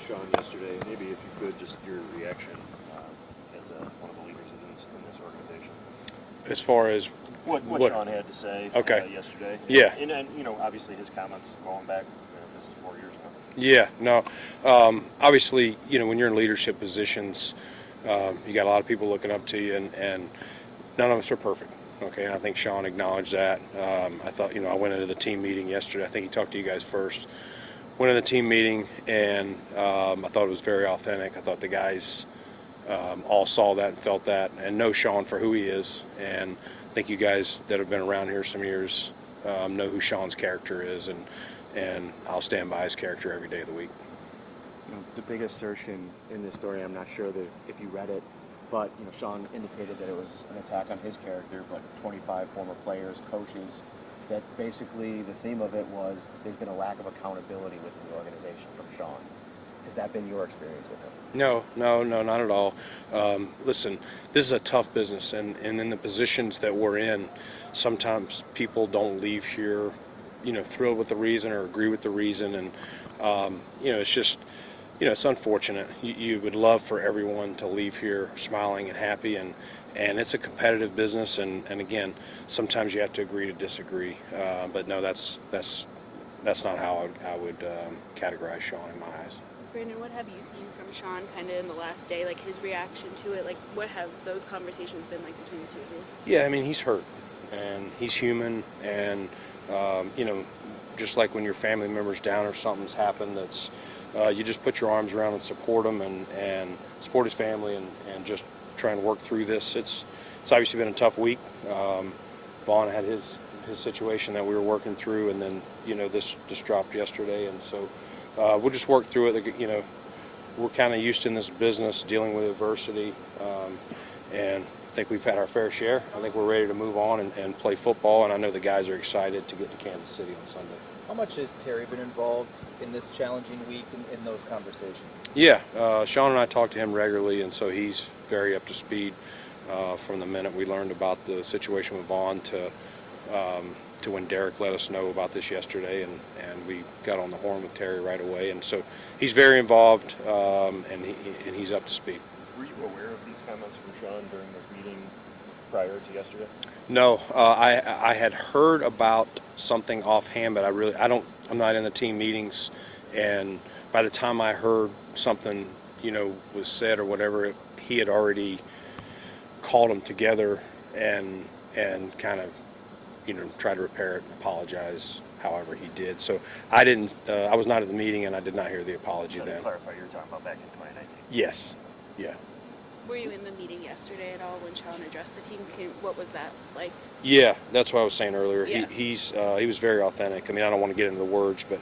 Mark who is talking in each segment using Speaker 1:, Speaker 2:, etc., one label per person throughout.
Speaker 1: Sean yesterday. Maybe if you could, just your reaction as one of the leaders in this organization.
Speaker 2: As far as
Speaker 1: what Sean had to say yesterday.
Speaker 2: Yeah.
Speaker 1: And obviously his comments going back, this is 4 years ago.
Speaker 2: Yeah, no. Obviously, when you're in leadership positions, you got a lot of people looking up to you, and none of us are perfect. Okay, and I think Sean acknowledged that. I thought, I went into the team meeting yesterday. I think he talked to you guys first. Went in the team meeting, and I thought it was very authentic. I thought the guys all saw that and felt that and know Sean for who he is. And I think you guys that have been around here some years know who Sean's character is, and I'll stand by his character every day of the week.
Speaker 3: The big assertion in this story, I'm not sure that if you read it, but Sean indicated that it was an attack on his character, but 25 former players, coaches, that basically the theme of it was there's been a lack of accountability within the organization from Sean. Has that been your experience with him?
Speaker 2: No, not at all. Listen, this is a tough business, and in the positions that we're in, sometimes people don't leave here, thrilled with the reason or agree with the reason, and it's just, it's unfortunate. You would love for everyone to leave here smiling and happy, and it's a competitive business, and again, sometimes you have to agree to disagree. But no, that's not how I would categorize Sean in my eyes.
Speaker 4: Brandon, what have you seen from Sean kind of in the last day, like his reaction to it? Like, what have those conversations been like between the two of you?
Speaker 2: Yeah, I mean, he's hurt, and he's human, and just like when your family member's down or something's happened, that's you just put your arms around and support him and support his family and just try and work through this. It's obviously been a tough week. Vaughn had his situation that we were working through, and then this dropped yesterday, and so we'll just work through it. We're kind of used in this business dealing with adversity, and I think we've had our fair share. I think we're ready to move on and play football, and I know the guys are excited to get to Kansas City on Sunday.
Speaker 5: How much has Terry been involved in this challenging week in those conversations?
Speaker 2: Yeah, Sean and I talk to him regularly, and so he's very up to speed from the minute we learned about the situation with Vaughn to when Derek let us know about this yesterday, and we got on the horn with Terry right away, and so he's very involved, and he's up to speed.
Speaker 1: Were you aware of these comments from Sean during this meeting prior to yesterday?
Speaker 2: No, I had heard about something offhand, but I'm not in the team meetings, and by the time I heard something, was said or whatever, he had already called them together and kind of, try to repair it and apologize however he did. So I was not at the meeting, and I did not hear the apology then.
Speaker 1: To clarify, you were talking about back in 2019?
Speaker 2: Yes, yeah.
Speaker 4: Were you in the meeting yesterday at all when Sean addressed the team? What was that like?
Speaker 2: Yeah, that's what I was saying earlier.
Speaker 4: Yeah.
Speaker 2: He was very authentic. I mean, I don't want to get into the words, but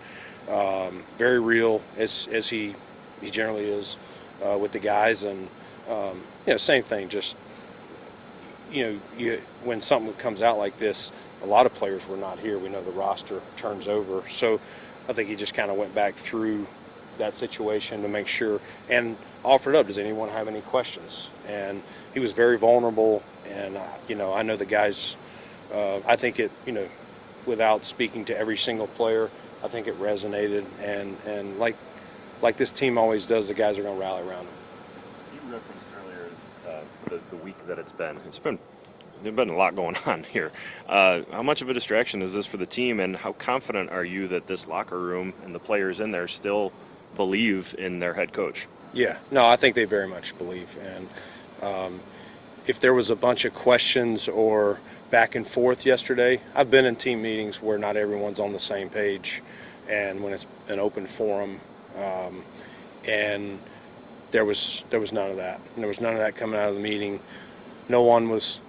Speaker 2: very real as he generally is with the guys, and same thing. Just when something comes out like this, a lot of players were not here. We know the roster turns over, so I think he just kind of went back through that situation to make sure and offered up, does anyone have any questions? And he was very vulnerable, and I know the guys, I think it, without speaking to every single player, I think it resonated, and like this team always does, the guys are going to rally around him.
Speaker 1: You referenced earlier the week that there's been a lot going on here. How much of a distraction is this for the team, and how confident are you that this locker room and the players in there still believe in their head coach?
Speaker 2: Yeah, no, I think they very much believe. And if there was a bunch of questions or back and forth yesterday, I've been in team meetings where not everyone's on the same page, and when it's an open forum, and there was none of that. And there was none of that coming out of the meeting. No one was,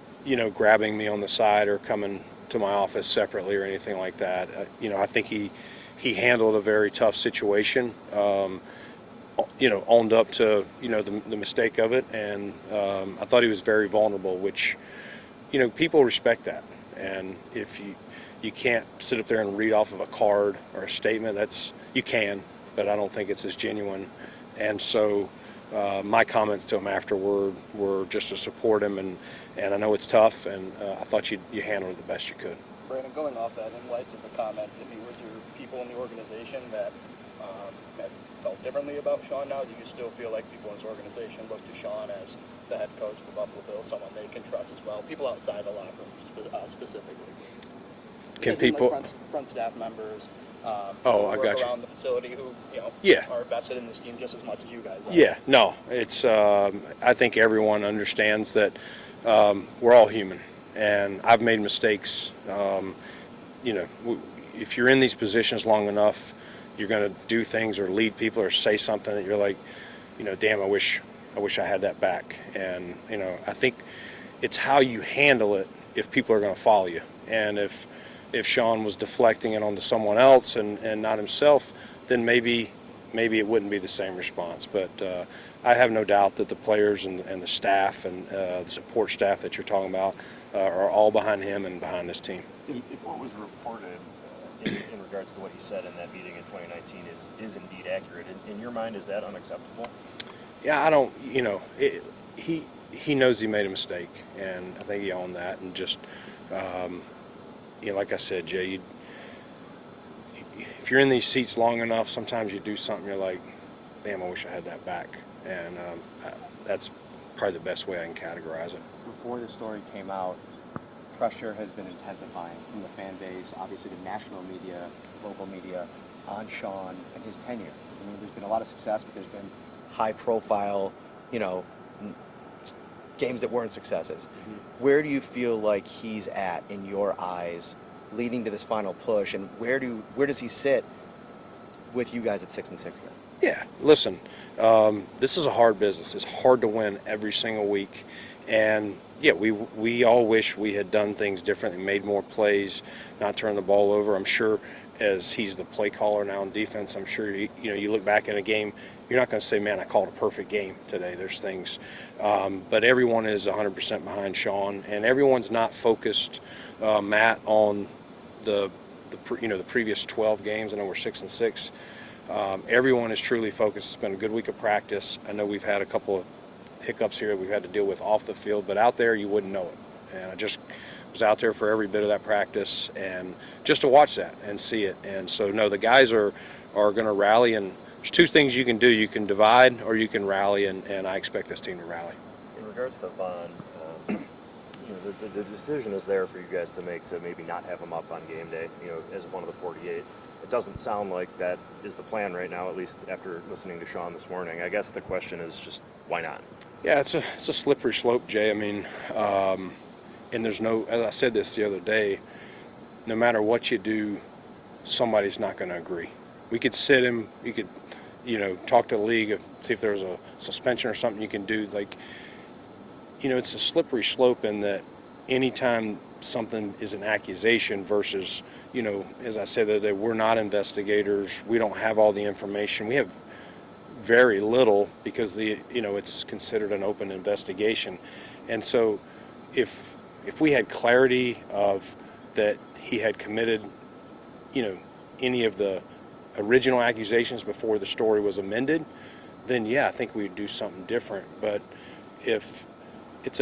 Speaker 2: grabbing me on the side or coming to my office separately or anything like that. I think he handled a very tough situation. Owned up to, the mistake of it, and I thought he was very vulnerable, which, people respect that. And if you can't sit up there and read off of a card or a statement, you can, but I don't think it's as genuine. And so my comments to him afterward were just to support him, and I know it's tough, and I thought you handled it the best you could.
Speaker 6: Brandon, going off that, in light of the comments, was there people in the organization that felt differently about Sean now? Do you still feel like people in this organization look to Sean as the head coach of the Buffalo Bills, someone they can trust as well? People outside the locker room specifically.
Speaker 2: Can
Speaker 6: As in,
Speaker 2: people?
Speaker 6: like front staff members?
Speaker 2: I
Speaker 6: who work
Speaker 2: got you.
Speaker 6: around the facility who
Speaker 2: Yeah.
Speaker 6: are vested in this team just as much as you guys are.
Speaker 2: Yeah, no, it's. I think everyone understands that we're all human, and I've made mistakes. If you're in these positions long enough, you're going to do things or lead people or say something that you're like, damn, I wish I had that back. And I think it's how you handle it if people are going to follow you, and if Sean was deflecting it onto someone else and not himself, then maybe it wouldn't be the same response. But I have no doubt that the players and the staff and the support staff that you're talking about are all behind him and behind this team.
Speaker 1: If what was reported in regards to what he said in that meeting in 2019 is indeed accurate, in your mind, is that unacceptable?
Speaker 2: Yeah, I don't. He knows he made a mistake, and I think he owned that. And just like I said, Jay, if you're in these seats long enough, sometimes you do something you're like, damn, I wish I had that back. And that's probably the best way I can categorize it.
Speaker 3: Before the story came out, pressure has been intensifying from the fan base, obviously the national media, local media, on Sean and his tenure. There's been a lot of success, but there's been high-profile, games that weren't successes. Mm-hmm. Where do you feel like he's at in your eyes, leading to this final push, and where does he sit with you guys at 6-6 here?
Speaker 2: Yeah, listen, this is a hard business. It's hard to win every single week, and yeah, we all wish we had done things differently, made more plays, not turned the ball over. I'm sure as he's the play caller now in defense, I'm sure you look back in a game, you're not going to say, man, I called a perfect game today. There's things, but everyone is 100% behind Sean, and everyone's not focused, Matt, on the previous 12 games. I know we're 6-6. Everyone is truly focused. It's been a good week of practice. I know we've had a couple of hiccups here that we've had to deal with off the field, but out there you wouldn't know it. And I just was out there for every bit of that practice and just to watch that and see it. And so, no, the guys are going to rally, and there's two things you can do. You can divide or you can rally, and I expect this team to rally.
Speaker 1: In regards to Vaughn, the decision is there for you guys to make to maybe not have him up on game day, as one of the 48. It doesn't sound like that is the plan right now, at least after listening to Sean this morning. I guess the question is just why not?
Speaker 2: Yeah, it's a slippery slope, Jay. I mean, and there's no, as I said this the other day, no matter what you do, somebody's not going to agree. We could sit him, you could, talk to the league, see if there's a suspension or something you can do. Like, it's a slippery slope in that anytime something is an accusation versus, as I said the other day, we're not investigators. We don't have all the information. We have very little because it's considered an open investigation. And so if we had clarity of that he had committed, any of the original accusations before the story was amended, then yeah, I think we'd do something different. But if it's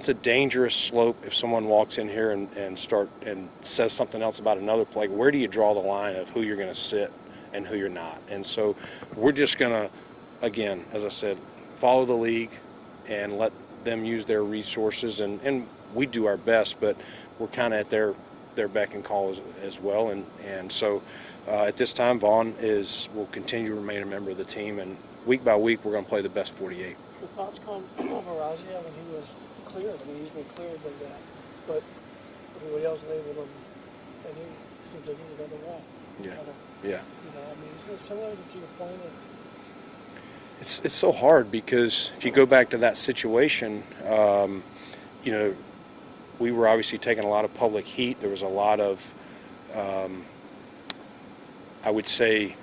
Speaker 2: a dangerous slope if someone walks in here and says something else about another play. Where do you draw the line of who you're going to sit and who you're not? And so we're just going to, again, as I said, follow the league and let them use their resources. And we do our best, but we're kind of at their beck and call as well. And so at this time, Vaughn will continue to remain a member of the team. And week by week, we're going to play the best 48.
Speaker 7: The thoughts come on Marazia when he was cleared. I mean, he's been cleared by that, but everybody else labeled him, and he seems like he's another one.
Speaker 2: Yeah.
Speaker 7: Yeah. I mean, isn't it similar to your point of?
Speaker 2: It's so hard because if you go back to that situation, we were obviously taking a lot of public heat. There was a lot of, I would say,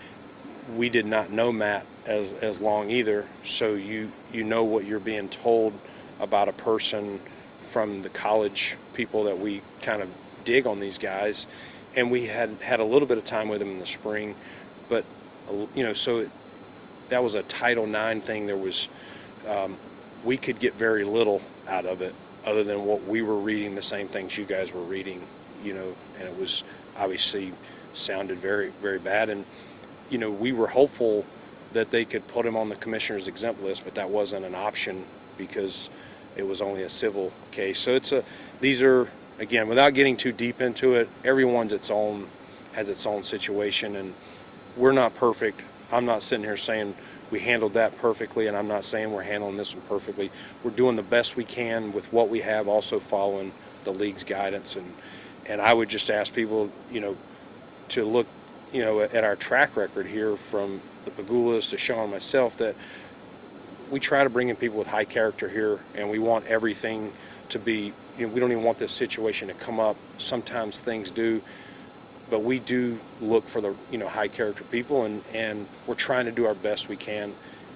Speaker 2: we did not know Matt as long either, so you know what you're being told about a person from the college people that we kind of dig on these guys, and we had a little bit of time with him in the spring, but so that was a Title IX thing. There was we could get very little out of it other than what we were reading, the same things you guys were reading, and it was obviously sounded very, very bad. And we were hopeful that they could put him on the commissioner's exempt list, but that wasn't an option because it was only a civil case. So these are, again, without getting too deep into it, everyone's has its own situation, and we're not perfect. I'm not sitting here saying we handled that perfectly, and I'm not saying we're handling this one perfectly. We're doing the best we can with what we have, also following the league's guidance. And I would just ask people, to look, at our track record here from the Pagulas to Sean and myself, that we try to bring in people with high character here, and we want everything to be, we don't even want this situation to come up. Sometimes things do, but we do look for the, high character people, and we're trying to do our best we can.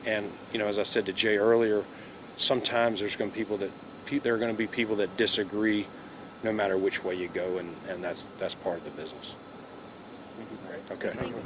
Speaker 2: And, as I said to Jay earlier, sometimes there are going to be people that disagree no matter which way you go, and that's part of the business.
Speaker 3: Thank you, Brad.
Speaker 2: Okay.
Speaker 4: Thanks.